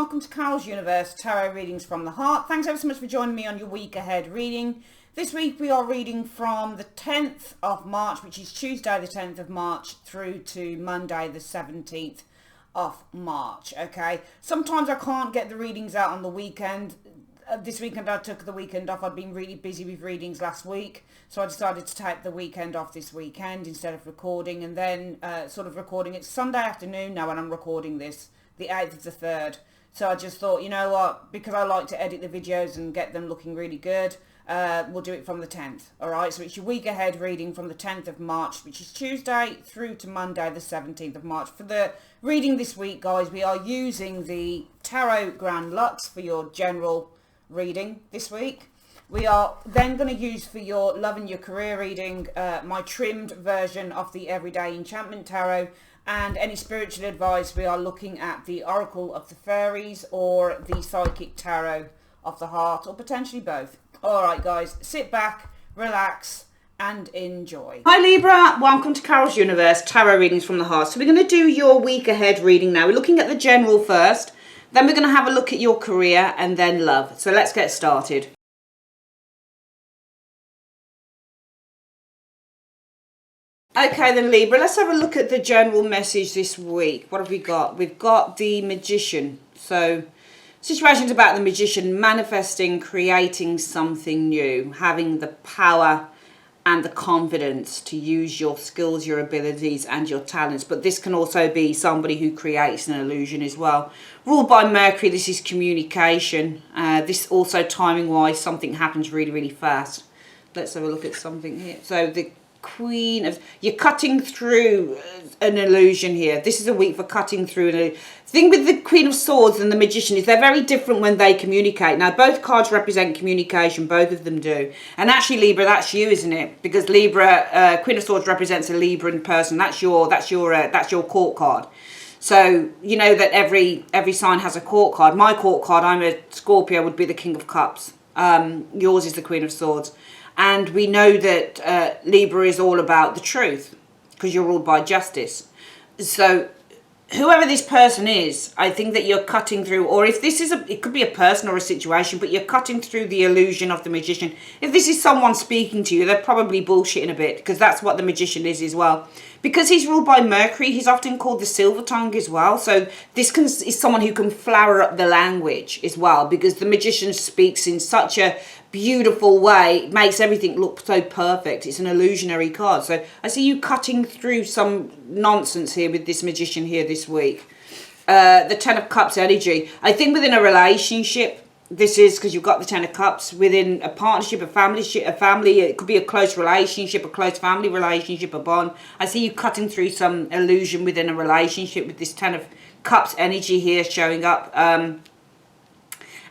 welcome to Carol's Universe, Tarot Readings from the Heart. Thanks ever so much for joining me on your week ahead reading. This week we are reading from the 10th of March, which is Tuesday the 10th of March, through to Monday the 17th of March, okay? Sometimes I can't get the readings out on the weekend. This weekend I took the weekend off. I'd been really busy with readings last week, so I decided to take the weekend off this weekend instead of recording, and then sort of recording it Sunday afternoon now when I'm recording this, the 8th of the 3rd. So I just thought, you know what, because I like to edit the videos and get them looking really good, we'll do it from the 10th. Alright, so it's your week ahead reading from the 10th of March, which is Tuesday through to Monday the 17th of March. For the reading this week, guys, we are using the Tarot Grand Luxe for your general reading this week. We are then going to use for your love and your career reading my trimmed version of the Everyday Enchantment Tarot, and any spiritual advice we are looking at the Oracle of the Fairies or the Psychic Tarot of the Heart, or potentially both. Alright guys, sit back, relax and enjoy. Hi Libra, welcome to Carol's Universe, Tarot Readings from the Heart. So we're going to do your week ahead reading now. We're looking at the general first. Then we're going to have a look at your career and then love. So let's get started. Okay then Libra, let's have a look at the general message this week. What have we got? We've got the Magician. So situations about the Magician manifesting, creating something new, having the power and the confidence to use your skills, your abilities and your talents. But this can also be somebody who creates an illusion as well. Ruled by Mercury, this is communication. This also timing wise, something happens really, really fast. Let's have a look at something here. So the Queen of, you're cutting through an illusion here. This is a week for cutting through an illusion. The thing with the Queen of Swords and the Magician is they're very different when they communicate. Now both cards represent communication, both of them do. And actually Libra, that's you, isn't it? Because Libra, Queen of Swords represents a Libran person. That's your court card. So you know that every sign has a court card. My court card, I'm a Scorpio, would be the King of Cups. Yours is the Queen of Swords. And we know that Libra is all about the truth because you're ruled by justice. So whoever this person is, I think that you're cutting through, or if this is it could be a person or a situation, but you're cutting through the illusion of the Magician. If this is someone speaking to you, they're probably bullshitting a bit, because that's what the Magician is as well. Because he's ruled by Mercury, he's often called the silver tongue as well. So this is someone who can flower up the language as well, because the Magician speaks in such a beautiful way, it makes everything look so perfect. It's an illusionary card. So I see you cutting through some nonsense here with this Magician here this week. The Ten of Cups energy. I think within a relationship, this is because you've got the Ten of Cups, within a partnership, a family, it could be a close relationship, a close family relationship, a bond. I see you cutting through some illusion within a relationship with this Ten of Cups energy here showing up.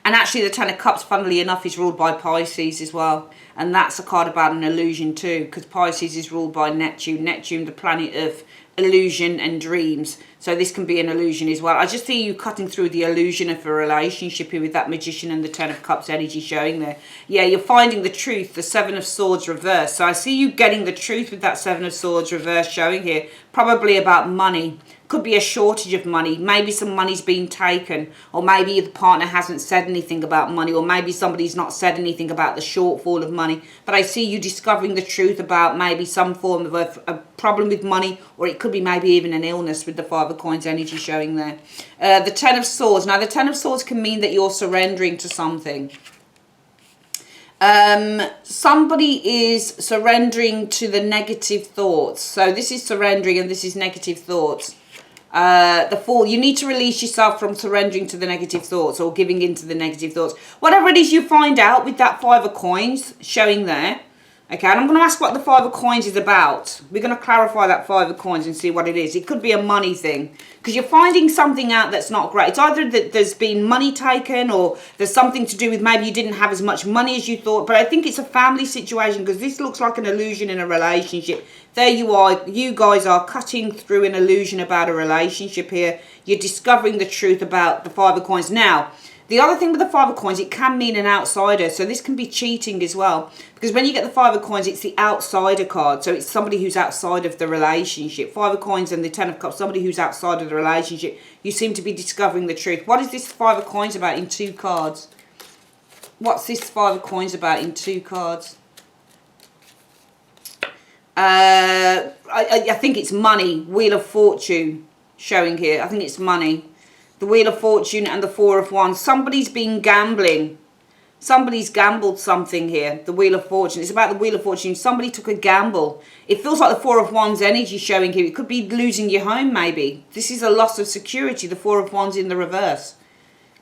And actually the Ten of Cups, funnily enough, is ruled by Pisces as well. And that's a card about an illusion too, because Pisces is ruled by Neptune. Neptune, the planet of illusion and dreams. So this can be an illusion as well. I just see you cutting through the illusion of a relationship here with that Magician and the Ten of Cups energy showing there. Yeah, you're finding the truth, the Seven of Swords reverse. So I see you getting the truth with that Seven of Swords reverse showing here. Probably about money. Could be a shortage of money. Maybe some money's been taken, or maybe the partner hasn't said anything about money, or maybe somebody's not said anything about the shortfall of money. But I see you discovering the truth about maybe some form of a problem with money, or it could be maybe even an illness with the Five of Coins energy showing there. The Ten of Swords. Now the Ten of Swords can mean that you're surrendering to something. Somebody is surrendering to the negative thoughts. So this is surrendering and this is negative thoughts. The Fool, you need to release yourself from surrendering to the negative thoughts or giving into the negative thoughts. Whatever it is you find out with that Five of Coins showing there. Okay, and I'm going to ask what the Five of Coins is about. We're going to clarify that Five of Coins and see what it is. It could be a money thing, because you're finding something out that's not great. It's either that there's been money taken, or there's something to do with maybe you didn't have as much money as you thought. But I think it's a family situation, because this looks like an illusion in a relationship. There you are. You guys are cutting through an illusion about a relationship here. You're discovering the truth about the Five of Coins. Now, The other thing with the Five of Coins, it can mean an outsider. So this can be cheating as well. Because when you get the Five of Coins, it's the outsider card. So it's somebody who's outside of the relationship. Five of Coins and the Ten of Cups, somebody who's outside of the relationship. You seem to be discovering the truth. What is this Five of Coins about in 2 cards? What's this Five of Coins about in 2 cards? I think it's money. Wheel of Fortune showing here. I think it's money. The Wheel of Fortune and the Four of Wands. Somebody's been gambling. Somebody's gambled something here. The Wheel of Fortune. It's about the Wheel of Fortune. Somebody took a gamble. It feels like the Four of Wands energy showing here. It could be losing your home maybe. This is a loss of security. The Four of Wands in the reverse.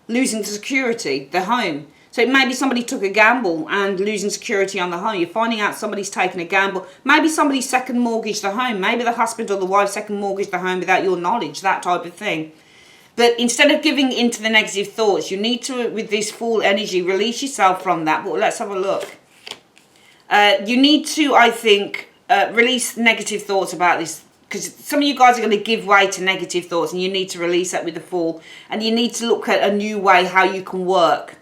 Losing the security. The home. So maybe somebody took a gamble and losing security on the home. You're finding out somebody's taken a gamble. Maybe somebody second mortgaged the home. Maybe the husband or the wife second mortgaged the home without your knowledge. That type of thing. But instead of giving into the negative thoughts, you need to, with this full energy, release yourself from that. But let's have a look. You need to, I think, release negative thoughts about this. Because some of you guys are going to give way to negative thoughts. And you need to release that with the Fool. And you need to look at a new way how you can work.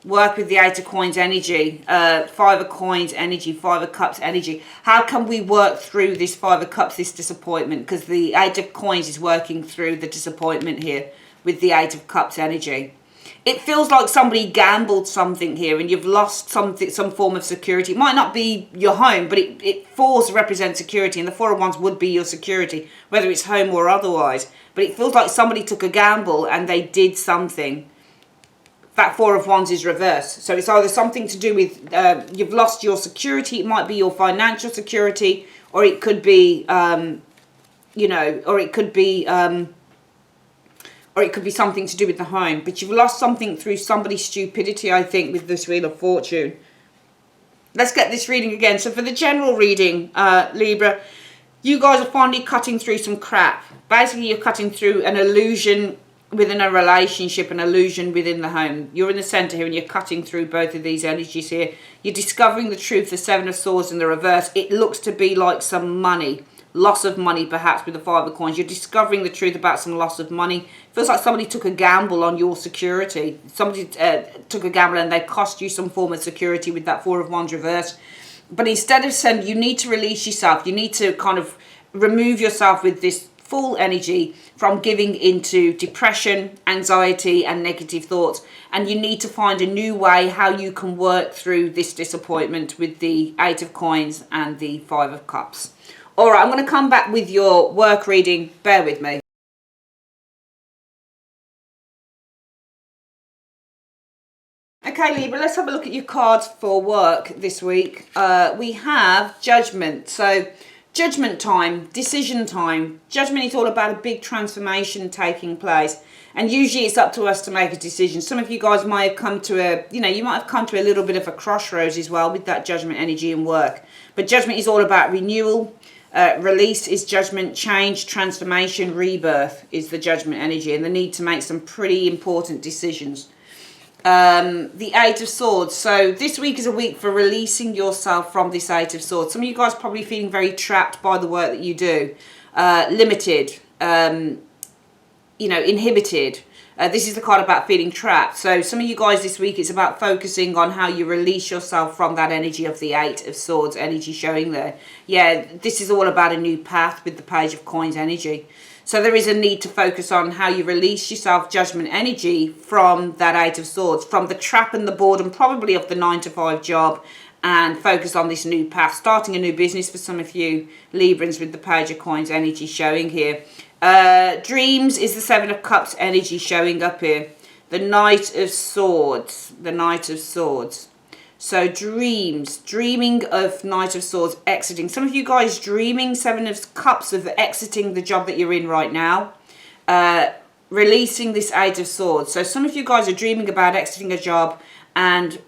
Work with the Eight of Coins energy, Five of Coins energy, Five of Cups energy. How can we work through this Five of Cups, this disappointment? Because the Eight of Coins is working through the disappointment here with the Eight of Cups energy. It feels like somebody gambled something here and you've lost something, some form of security. It might not be your home, but it falls to represent security. And the Four of Wands would be your security, whether it's home or otherwise. But it feels like somebody took a gamble and they did something. That Four of Wands is reversed. So it's either something to do with you've lost your security. It might be your financial security, or it could be, you know, or it could be something to do with the home. But you've lost something through somebody's stupidity, I think, with this Wheel of Fortune. Let's get this reading again. So for the general reading, Libra, you guys are finally cutting through some crap. Basically, you're cutting through an illusion within a relationship, an illusion within the home. You're in the center here and you're cutting through both of these energies here. You're discovering the truth, the Seven of Swords in the reverse. It looks to be like some money, loss of money perhaps with the Five of Coins. You're discovering the truth about some loss of money. It feels like somebody took a gamble on your security. Somebody took a gamble and they cost you some form of security with that Four of Wands reverse. But instead of saying, you need to release yourself, you need to kind of remove yourself with this full energy from giving into depression, anxiety and negative thoughts, and you need to find a new way how you can work through this disappointment with the Eight of Coins and the Five of Cups. All right, I'm going to come back with your work reading. Bear with me. Okay, Libra, let's have a look at your cards for work this week. We have Judgment. So Judgment time, decision time. Judgment is all about a big transformation taking place. And usually it's up to us to make a decision. Some of you guys might have come to a, you know, you might have come to a little bit of a crossroads as well with that Judgment energy in work. But Judgment is all about renewal. Release is Judgment. Change, transformation, rebirth is the Judgment energy. And the need to make some pretty important decisions. The Eight of Swords. So this week is a week for releasing yourself from this Eight of Swords. Some of you guys are probably feeling very trapped by the work that you do. Limited, you know, inhibited. This is the card about feeling trapped. So some of you guys this week, it's about focusing on how you release yourself from that energy of the Eight of Swords energy showing there. Yeah, this is all about a new path with the Page of Coins energy. So there is a need to focus on how you release yourself, Judgment energy, from that Eight of Swords, from the trap and the boredom, probably of the 9-to-5 job, and focus on this new path, starting a new business for some of you Librans with the Page of Coins energy showing here. Dreams is the Seven of Cups energy showing up here. The Knight of Swords, the Knight of Swords. So dreams, dreaming of Knight of Swords, exiting. Some of you guys dreaming, Seven of Cups, of exiting the job that you're in right now. Releasing this Eight of Swords. So some of you guys are dreaming about exiting a job and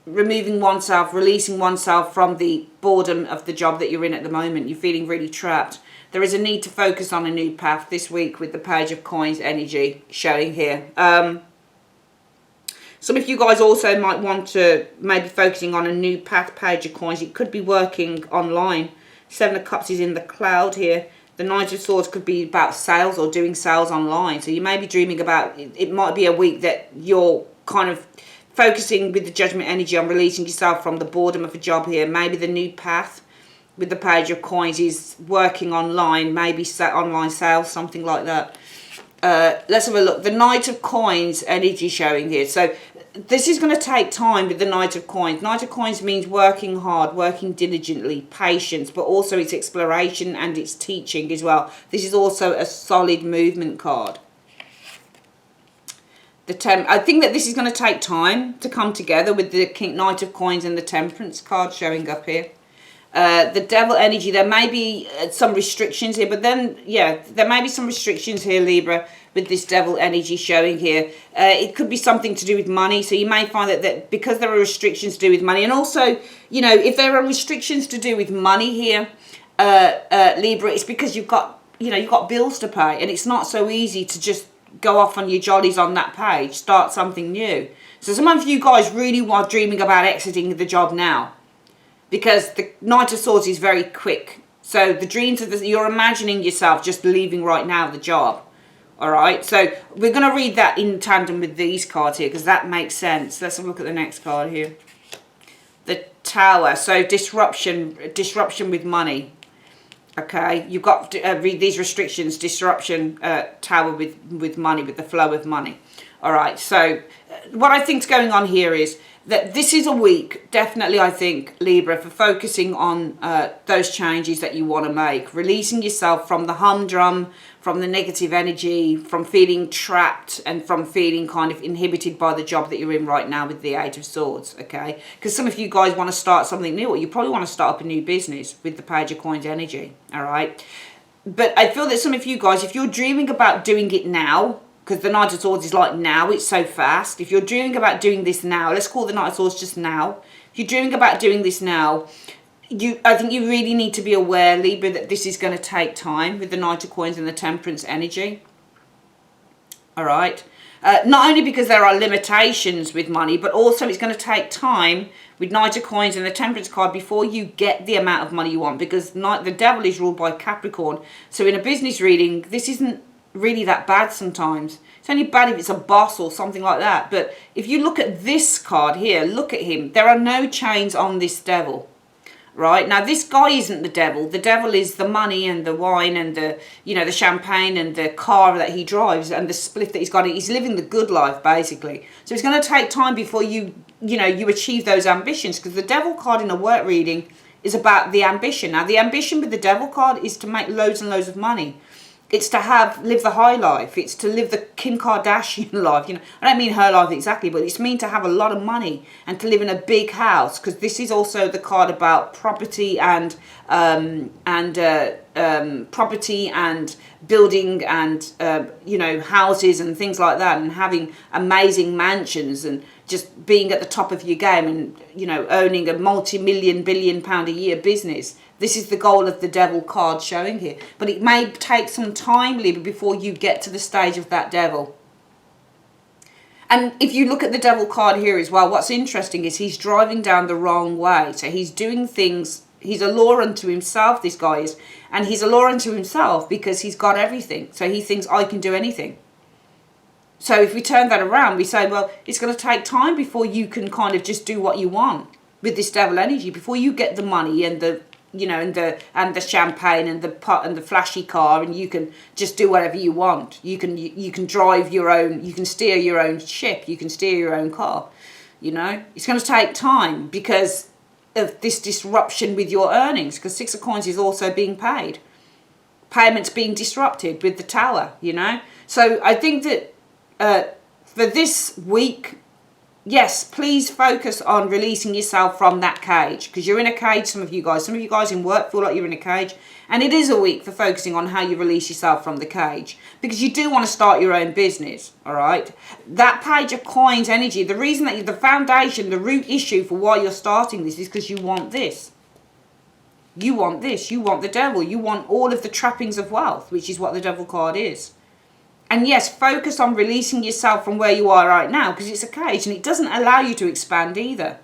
removing oneself, releasing oneself from the boredom of the job that you're in at the moment. You're feeling really trapped. There is a need to focus on a new path this week with the Page of Coins energy showing here. Some of you guys also might want to maybe focusing on a new path, Page of Coins. It could be working online. Seven of Cups is in the cloud here. The Knight of Swords could be about sales or doing sales online. So you may be dreaming about, it might be a week that you're kind of focusing with the Judgment energy on releasing yourself from the boredom of a job here. Maybe the new path with the Page of Coins is working online, maybe online sales, something like that. Let's have a look. The Knight of Coins energy showing here. So this is going to take time with the Knight of Coins. Knight of Coins means working hard, working diligently, patience, but also it's exploration and it's teaching as well. This is also a solid movement card. I think that this is going to take time to come together with the Knight of Coins and the Temperance card showing up here. The Devil energy, there may be some restrictions here, but then, yeah, there may be some restrictions here, Libra, with this Devil energy showing here. It could be something to do with money, so you may find that because there are restrictions to do with money, and also, you know, if there are restrictions to do with money here, Libra, it's because you've got bills to pay, and it's not so easy to just go off on your jollies on that page, start something new. So some of you guys really are dreaming about exiting the job now, because the Knight of Swords is very quick. So the dreams of you're imagining yourself just leaving right now the job. All right. So we're going to read that in tandem with these cards here, because that makes sense. Let's have a look at the next card here. The Tower. So disruption with money. Okay. You've got to read these restrictions. Disruption, Tower with money, with the flow of money. All right. So what I think's going on here is that this is a week, definitely, I think, Libra, for focusing on those changes that you want to make. Releasing yourself from the humdrum, from the negative energy, from feeling trapped and from feeling kind of inhibited by the job that you're in right now with the Eight of Swords, okay? Because some of you guys want to start something new, or you probably want to start up a new business with the Page of Coins energy, all right? But I feel that some of you guys, if you're dreaming about doing it now, because the Knight of Swords is like now, it's so fast. If you're dreaming about doing this now, let's call the Knight of Swords just now. If you're dreaming about doing this now, I think you really need to be aware, Libra, that this is going to take time with the Knight of Coins and the Temperance energy. All right. Not only because there are limitations with money, but also it's going to take time with Knight of Coins and the Temperance card before you get the amount of money you want, because the Devil is ruled by Capricorn. So in a business reading, this isn't really that bad sometimes. It's only bad if it's a boss or something like that. But if you look at this card here, look at him. There are no chains on this Devil. Right? Now, this guy isn't the devil. The devil is the money and the wine and the champagne and the car that he drives and the spliff that he's got. He's living the good life, basically. So it's going to take time before you achieve those ambitions, because the devil card in a work reading is about the ambition. Now, the ambition with the devil card is to make loads and loads of money. It's to live the high life. It's to live the Kim Kardashian life. I don't mean her life exactly, but it's mean to have a lot of money and to live in a big house. Because this is also the card about property and property and building and houses and things like that, and having amazing mansions and just being at the top of your game and owning a multi-million, billion-pound a year business. This is the goal of the devil card showing here. But it may take some time, Libra, before you get to the stage of that devil. And if you look at the devil card here as well, what's interesting is he's driving down the wrong way. So he's doing things, he's a law unto himself, this guy is. And he's a law unto himself because he's got everything. So he thinks, I can do anything. So if we turn that around, we say, well, it's going to take time before you can kind of just do what you want with this devil energy, before you get the money and the and the champagne and the pot and the flashy car, and you can just do whatever you want. You can drive your own, you can steer your own ship, you can steer your own car. It's going to take time because of this disruption with your earnings, because Six of Coins is also being paid. Payments being disrupted with the Tower, So I think that for this week, yes, please focus on releasing yourself from that cage, because you're in a cage, some of you guys in work feel like you're in a cage, and it is a week for focusing on how you release yourself from the cage, because you do want to start your own business, all right? That Page of Coins energy, the reason that the foundation, the root issue for why you're starting this is because you want this. You want this, you want the devil, you want all of the trappings of wealth, which is what the devil card is. And yes, focus on releasing yourself from where you are right now, because it's a cage and it doesn't allow you to expand either.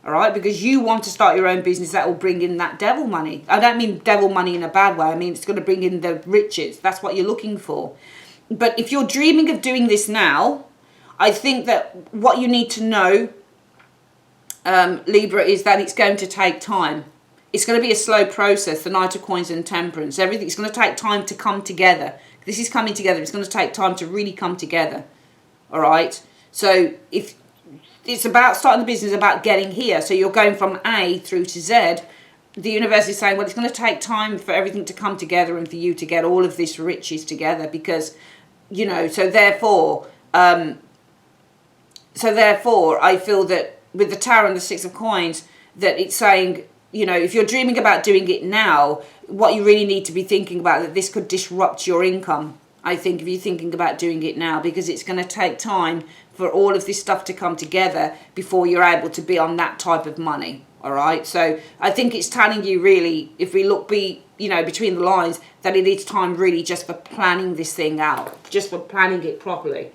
All right, because you want to start your own business that will bring in that devil money. I don't mean devil money in a bad way. I mean, it's going to bring in the riches. That's what you're looking for. But if you're dreaming of doing this now, I think that what you need to know, Libra, is that it's going to take time. It's going to be a slow process, the Knight of Coins and Temperance. Everything's going to take time to come together. This is coming together. It's going to take time to really come together. All right? So if it's about starting the business, about getting here. So you're going from A through to Z. The universe is saying, well, it's going to take time for everything to come together and for you to get all of this riches together because, you know, so therefore, I feel that with the Tower and the Six of Coins, that it's saying, you know, if you're dreaming about doing it now, what you really need to be thinking about, that this could disrupt your income. I think if you're thinking about doing it now, because it's going to take time for all of this stuff to come together before you're able to be on that type of money. All right. So I think it's telling you really, if we look between the lines, that it is time really just for planning this thing out, just for planning it properly.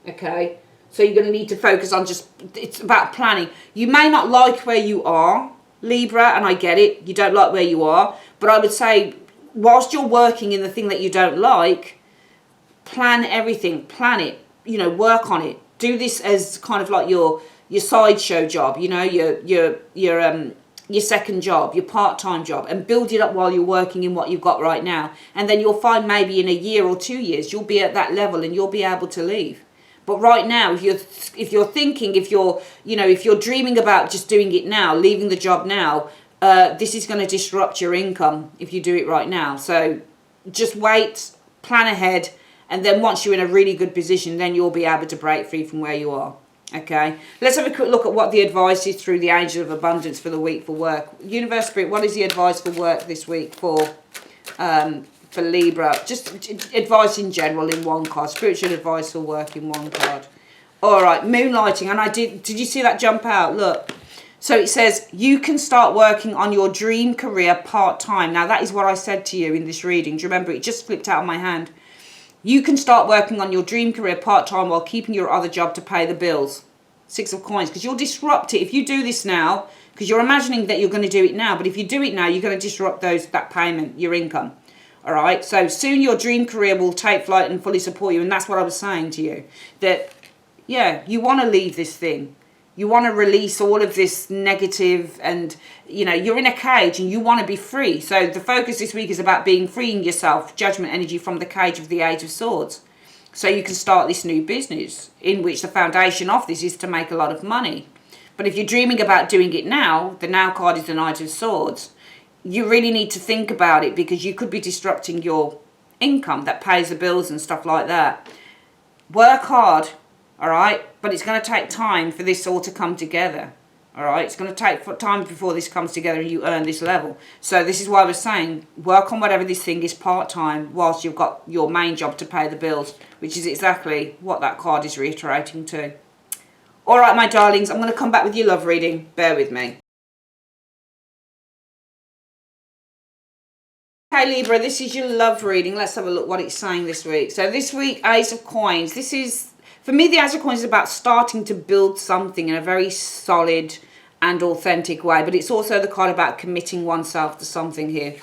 Okay. So you're going to need to focus on it's about planning. You may not like where you are, Libra, and I get it. You don't like where you are. But I would say, whilst you're working in the thing that you don't like, plan everything. Plan it. You know, work on it. Do this as kind of like your sideshow job. You know, your second job, your part-time job, and build it up while you're working in what you've got right now. And then you'll find maybe in a year or 2 years you'll be at that level and you'll be able to leave. But right now, if you're dreaming about just doing it now, leaving the job now, this is going to disrupt your income if you do it right now. So just wait, plan ahead, and then once you're in a really good position, then you'll be able to break free from where you are. Okay, let's have a quick look at what the advice is through the Angel of Abundance for the week for work. Universe Spirit, what is the advice for work this week for Libra? Just advice in general in one card. Spiritual advice for work in one card. All right, moonlighting. And did you see that jump out? Look. So it says, you can start working on your dream career part-time. Now, that is what I said to you in this reading. Do you remember? It just flipped out of my hand. You can start working on your dream career part-time while keeping your other job to pay the bills. Six of Coins. Because you'll disrupt it. If you do this now, because you're imagining that you're going to do it now. But if you do it now, you're going to disrupt that payment, your income. All right. So soon your dream career will take flight and fully support you. And that's what I was saying to you. That, yeah, you want to leave this thing. You want to release all of this negative and, you know, you're in a cage and you want to be free. So the focus this week is about freeing yourself, judgment energy from the cage of the Age of Swords. So you can start this new business in which the foundation of this is to make a lot of money. But if you're dreaming about doing it now, the Now card is the Knight of Swords. You really need to think about it because you could be disrupting your income that pays the bills and stuff like that. Work hard. All right, but it's going to take time for this all to come together. All right, it's going to take time before this comes together and you earn this level. So this is why I was saying, work on whatever this thing is part-time whilst you've got your main job to pay the bills, which is exactly what that card is reiterating too. All right, my darlings, I'm going to come back with your love reading. Bear with me. Okay, Libra, this is your love reading. Let's have a look what it's saying this week. So this week, Ace of Coins. This is... For me, the Ace of Coins is about starting to build something in a very solid and authentic way. But it's also the card about committing oneself to something here.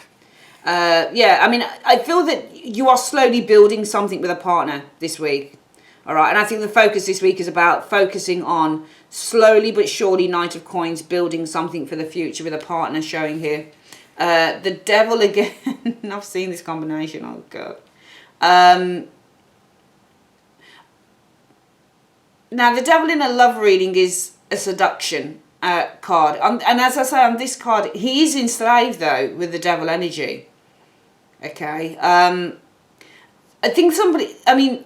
Yeah, I mean, I feel that you are slowly building something with a partner this week. All right, and I think the focus this week is about focusing on slowly but surely, Knight of Coins, building something for the future with a partner showing here. The Devil again. I've seen this combination. Oh, God. Now, the Devil in a love reading is a seduction card. And as I say on this card, he is enslaved, though, with the Devil energy. Okay. I think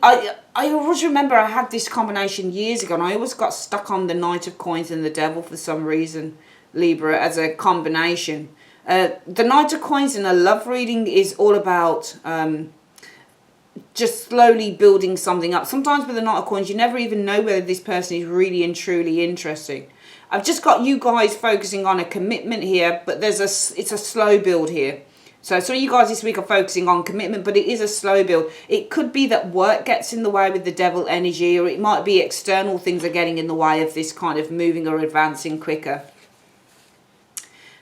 I always remember I had this combination years ago, and I always got stuck on the Knight of Coins and the Devil for some reason, Libra, as a combination. The Knight of Coins in a love reading is all about... just slowly building something up. Sometimes with the Knight of Coins, you never even know whether this person is really and truly interesting. I've just got you guys focusing on a commitment here, but it's a slow build here. So some of you guys this week are focusing on commitment, but it is a slow build. It could be that work gets in the way with the devil energy, or it might be external things are getting in the way of this kind of moving or advancing quicker.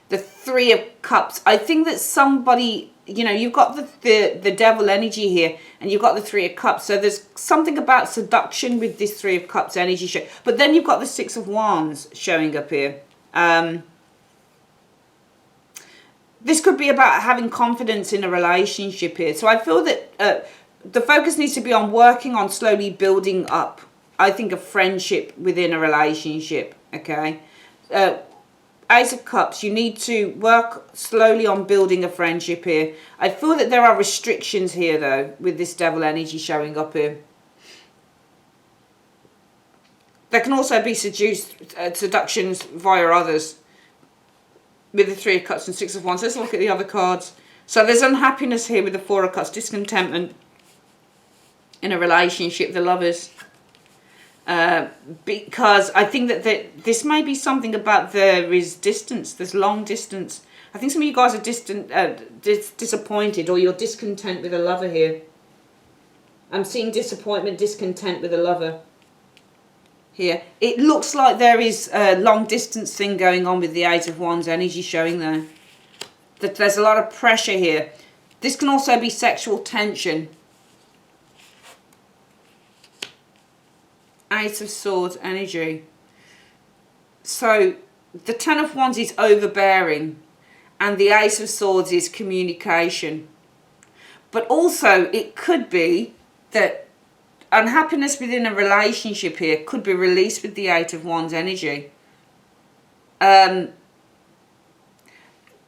The Three of Cups. I think that somebody, you know, you've got the devil energy here, and you've got the Three of Cups. So there's something about seduction with this Three of Cups energy. But then you've got the Six of Wands showing up here. This could be about having confidence in a relationship here. So I feel that the focus needs to be on working on slowly building up, I think, a friendship within a relationship, okay? Ace of Cups, you need to work slowly on building a friendship here. I feel that there are restrictions here, though, with this devil energy showing up here. There can also be seductions via others. With the Three of Cups and Six of Wands. Let's look at the other cards. So there's unhappiness here with the Four of Cups, discontentment in a relationship, the Lovers. Because I think that this may be something about there is distance, there's long distance. I think some of you guys are disappointed, or you're discontent with a lover here. I'm seeing disappointment, discontent with a lover. Here, it looks like there is a long distance thing going on with the Eight of Wands energy showing there. That there's a lot of pressure here. This can also be sexual tension. Eight of Swords energy. So the Ten of Wands is overbearing, and the Ace of Swords is communication. But also it could be that unhappiness within a relationship here could be released with the Eight of Wands energy.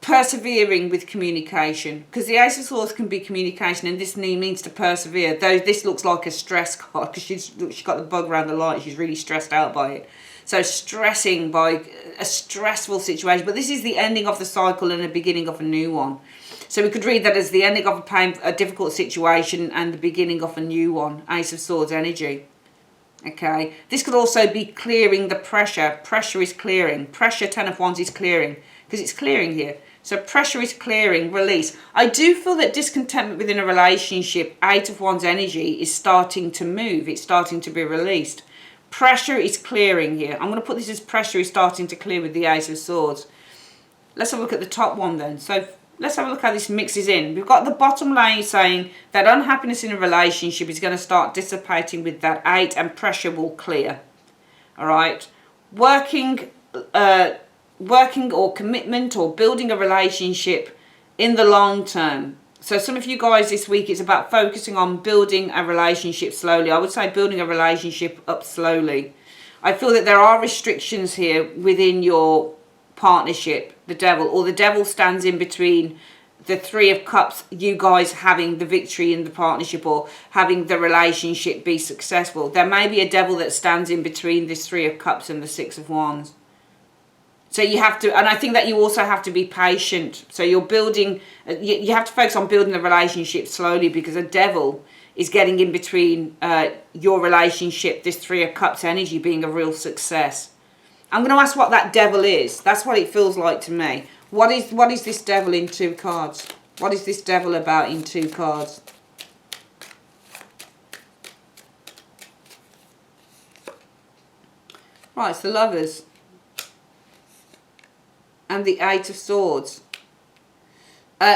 Persevering with communication, because the Ace of Swords can be communication, and this means to persevere. Though this looks like a stress card, because she's got the bug around the light. She's really stressed out by it. So stressing by a stressful situation. But this is the ending of the cycle and the beginning of a new one. So we could read that as the ending of a difficult situation and the beginning of a new one. Ace of Swords energy. Okay. This could also be clearing the pressure. Pressure is clearing. Pressure, Ten of Wands is clearing. Because it's clearing here. So pressure is clearing, release. I do feel that discontentment within a relationship, Eight of Wands energy, is starting to move. It's starting to be released. Pressure is clearing here. I'm going to put this as pressure is starting to clear with the Ace of Swords. Let's have a look at the top one then. So let's have a look how this mixes in. We've got the bottom line saying that unhappiness in a relationship is going to start dissipating with that 8, and pressure will clear. All right. Working or commitment or building a relationship in the long term. So some of you guys this week, it's about focusing on building a relationship slowly. I would say building a relationship up slowly. I feel that there are restrictions here within your partnership, the devil, or the devil stands in between the Three of Cups, you guys having the victory in the partnership or having the relationship be successful. There may be a devil that stands in between this Three of Cups and the Six of Wands. So you have to, and I think that you also have to be patient. So you're building, you have to focus on building the relationship slowly, because a devil is getting in between your relationship, this Three of Cups energy being a real success. I'm going to ask what that devil is. That's what it feels like to me. What is this devil in 2 cards? What is this devil about in 2 cards? Right, it's the Lovers. And the 8 of Swords.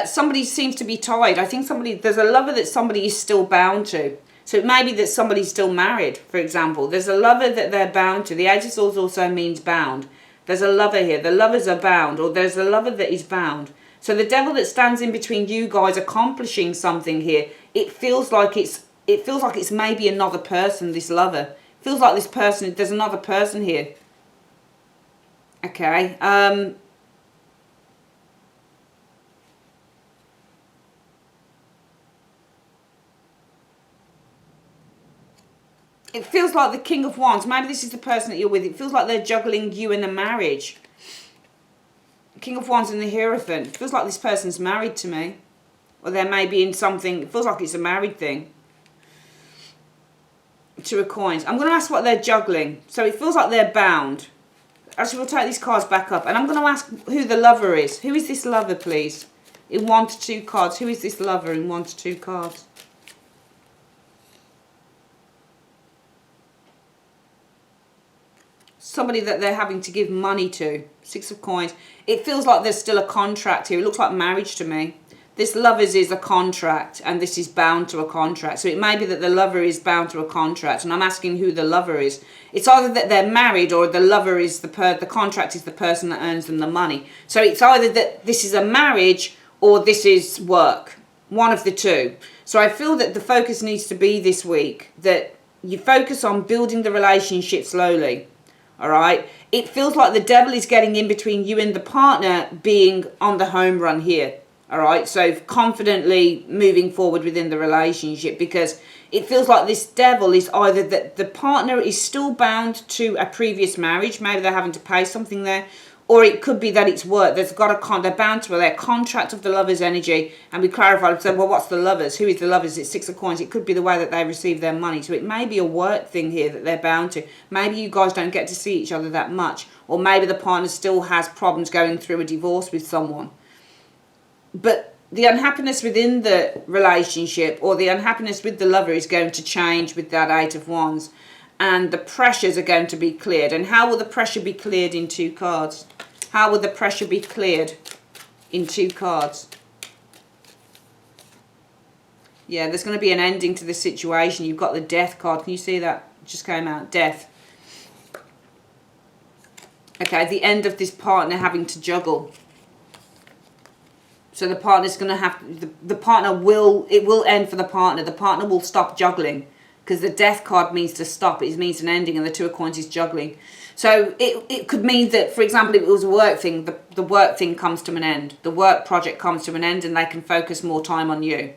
Somebody seems to be tied. I think there's a lover that somebody is still bound to. So it may be that somebody's still married, for example. There's a lover that they're bound to. The 8 of Swords also means bound. There's a lover here. The lovers are bound, or there's a lover that is bound. So the devil that stands in between you guys accomplishing something here, it feels like it's maybe another person, this lover. It feels like this person, there's another person here. Okay. It feels like the King of Wands. Maybe this is the person that you're with. It feels like they're juggling you in a marriage. King of Wands and the Hierophant. It feels like this person's married to me. Or they may be in something. It feels like it's a married thing. 2 of Coins. I'm going to ask what they're juggling. So it feels like they're bound. Actually, we'll take these cards back up. And I'm going to ask who the lover is. Who is this lover, please? In 1 to 2 cards. Who is this lover in 1 to 2 cards? Somebody that they're having to give money to. 6 of coins. It feels like there's still a contract here. It looks like marriage to me. This lovers is a contract, and this is bound to a contract. So it may be that the lover is bound to a contract, and I'm asking who the lover is. It's either that they're married, or the lover is the contract is the person that earns them the money. So it's either that this is a marriage or this is work. One of the two. So I feel that the focus needs to be this week that you focus on building the relationship slowly. All right. It feels like the devil is getting in between you and the partner being on the home run here. All right. So confidently moving forward within the relationship, because it feels like this devil is either that the partner is still bound to a previous marriage. Maybe they're having to pay something there. Or it could be that it's work. They're bound to their contract of the lover's energy. And we clarified and said, well, what's the lovers? Who is the lovers? It's 6 of coins. It could be the way that they receive their money. So it may be a work thing here that they're bound to. Maybe you guys don't get to see each other that much. Or maybe the partner still has problems going through a divorce with someone. But the unhappiness within the relationship or the unhappiness with the lover is going to change with that 8 of wands. And the pressures are going to be cleared. And how will the pressure be cleared in 2 cards? How will the pressure be cleared in 2 cards? Yeah, there's going to be an ending to this situation. You've got the death card. Can you see that? It just came out. Death. Okay, the end of this partner having to juggle. So the partner's going to have... The partner will... It will end for the partner. The partner will stop juggling. Because the death card means to stop. It means an ending. And the 2 of coins is juggling. So it could mean that, for example, if it was a work thing, the work thing comes to an end. The work project comes to an end and they can focus more time on you.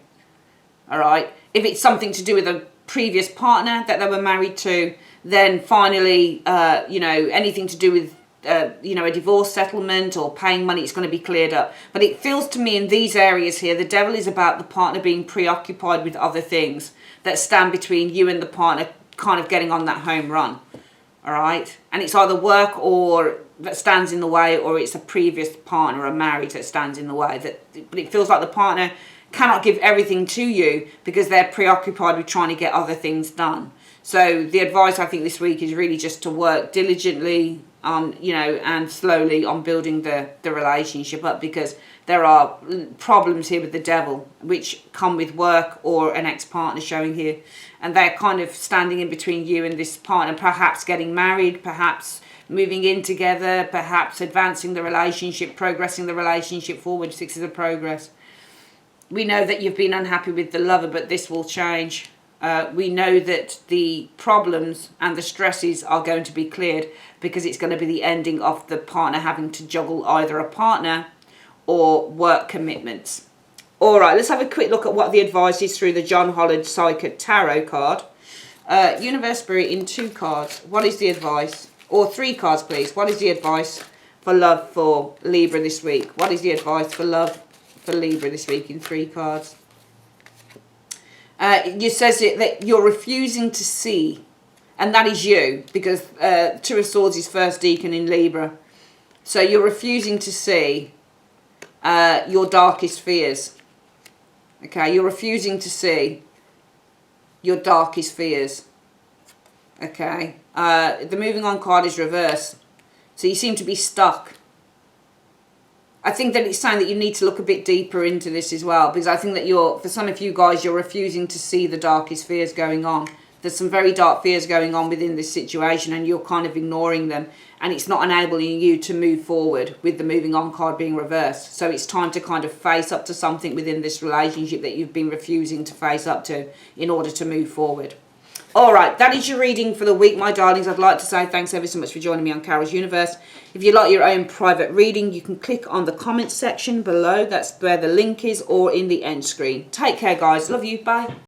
All right. If it's something to do with a previous partner that they were married to, then finally, anything to do with, a divorce settlement or paying money, it's going to be cleared up. But it feels to me in these areas here, the devil is about the partner being preoccupied with other things that stand between you and the partner kind of getting on that home run. All right. And it's either work or that stands in the way, or it's a previous partner, a marriage that stands in the way. But it feels like the partner cannot give everything to you because they're preoccupied with trying to get other things done. So the advice I think this week is really just to work diligently on, and slowly on building the relationship up, because there are problems here with the devil which come with work or an ex-partner showing here, and they're kind of standing in between you and this partner, perhaps getting married, perhaps moving in together, perhaps advancing the relationship, progressing the relationship forward. 6 of progress. We know that you've been unhappy with the lover, but this will change. We know that the problems and the stresses are going to be cleared, because it's going to be the ending of the partner having to juggle either a partner or work commitments. All right, let's have a quick look at what the advice is through the John Holland Psychic Tarot card. Universe Spirit in 2 cards. What is the advice? Or 3 cards, please. What is the advice for love for Libra this week? What is the advice for love for Libra this week in 3 cards? It says that you're refusing to see, and that is you, because 2 of Swords is first deacon in Libra. So you're refusing to see your darkest fears. Okay, you're refusing to see your darkest fears. Okay, the moving on card is reverse. So you seem to be stuck. I think that it's saying that you need to look a bit deeper into this as well, because I think that for some of you guys, you're refusing to see the darkest fears going on. There's some very dark fears going on within this situation, and you're kind of ignoring them, and it's not enabling you to move forward with the moving on card being reversed. So it's time to kind of face up to something within this relationship that you've been refusing to face up to in order to move forward. All right, that is your reading for the week, my darlings. I'd like to say thanks ever so much for joining me on Carol's Universe. If you'd like your own private reading, you can click on the comments section below. That's where the link is, or in the end screen. Take care, guys. Love you. Bye.